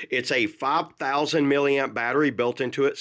It's a 5,000 milliamp battery built into it,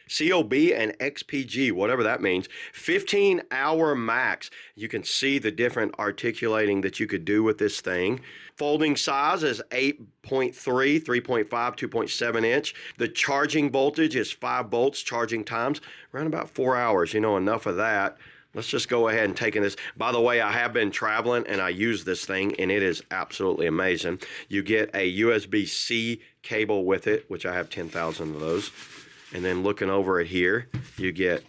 COB and XPG, whatever that means. 15-hour max. You can see the different articulating that you could do with this thing. Folding size is 8.3, 3.5, 2.7 inch. The charging voltage is 5 volts. Charging times around about 4 hours. You know, enough of that. Let's just go ahead and take this. By the way, I have been traveling and I use this thing and it is absolutely amazing. You get a USB-C cable with it, which I have 10,000 of those. And then looking over it here, you get,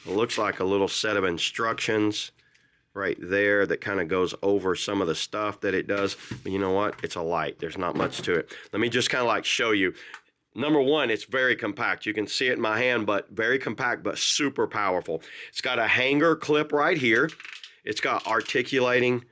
it looks like a little set of instructions right there that kind of goes over some of the stuff that it does. But you know what? It's a light. There's not much to it. Let me just kind of like show you. Number one, it's very compact. You can see it in my hand, but very compact, but super powerful. It's got a hanger clip right here. It's got articulating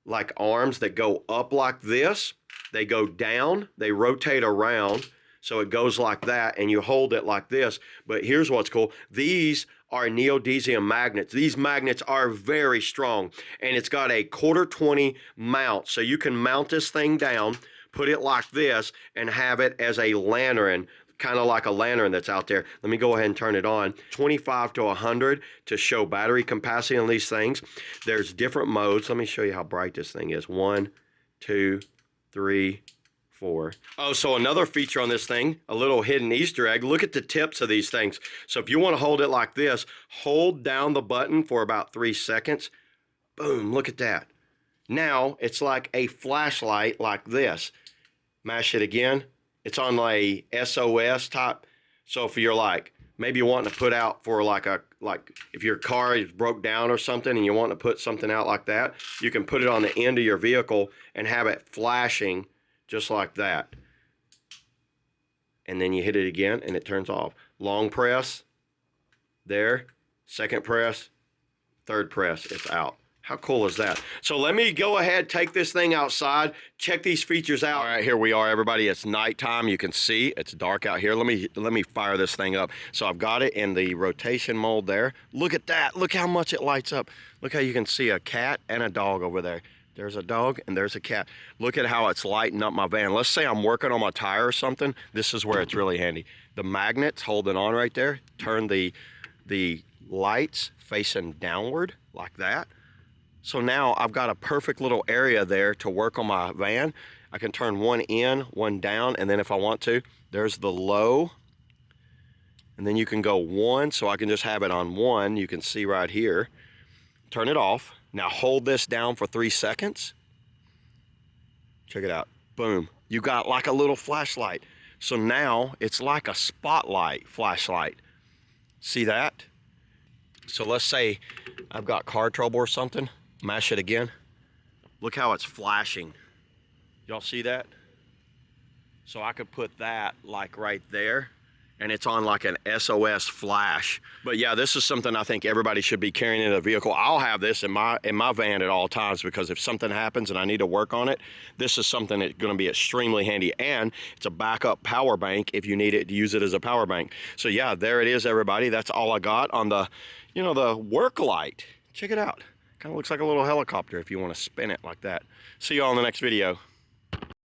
like arms that go up like this. They go down, they rotate around. So it goes like that and you hold it like this. But here's what's cool. These are neodymium magnets. These magnets are very strong and it's got a 1/4-20 mount. So you can mount this thing down, put it like this and have it as a lantern, kind of like a lantern that's out there. Let me go ahead and turn it on. 25 to 100 to show battery capacity on these things. There's different modes. Let me show you how bright this thing is. 1, 2, 3, 4. Oh, so another feature on this thing, a little hidden Easter egg. Look at the tips of these things. So if you want to hold it like this, hold down the button for about 3 seconds. Boom, look at that. Now it's like a flashlight like this. Mash it again. It's on a SOS type. So if you're like, maybe you want to put out for like if your car is broke down or something and you want to put something out like that, you can put it on the end of your vehicle and have it flashing just like that. And then you hit it again and it turns off. Long press, there, second press, third press, it's out. How cool is that? So let me go ahead, take this thing outside, check these features out. All right, here we are, everybody. It's nighttime. You can see it's dark out here. Let me fire this thing up. So I've got it in the rotation mode there. Look at that. Look how much it lights up. Look how you can see a cat and a dog over there. There's a dog and there's a cat. Look at how it's lighting up my van. Let's say I'm working on my tire or something. This is where it's really handy. The magnets holding on right there. Turn the lights facing downward like that. So now I've got a perfect little area there to work on my van. I can turn one in, one down, and then if I want to, there's the low. And then you can go one, so I can just have it on one. You can see right here. Turn it off. Now hold this down for 3 seconds. Check it out. Boom. You got like a little flashlight. So now it's like a spotlight flashlight. See that? So let's say I've got car trouble or something. Mash it again. Look how it's flashing. Y'all see that? So I could put that like right there and it's on like an SOS flash. But yeah, this is something I think everybody should be carrying in a vehicle. I'll have this in my van at all times because if something happens and I need to work on it, this is something that's gonna be extremely handy. And it's a backup power bank if you need it to use it as a power bank. So yeah, there it is, everybody. That's all I got on the, you know, the Worklight. Check it out. Kind of looks like a little helicopter if you want to spin it like that. See you all in the next video.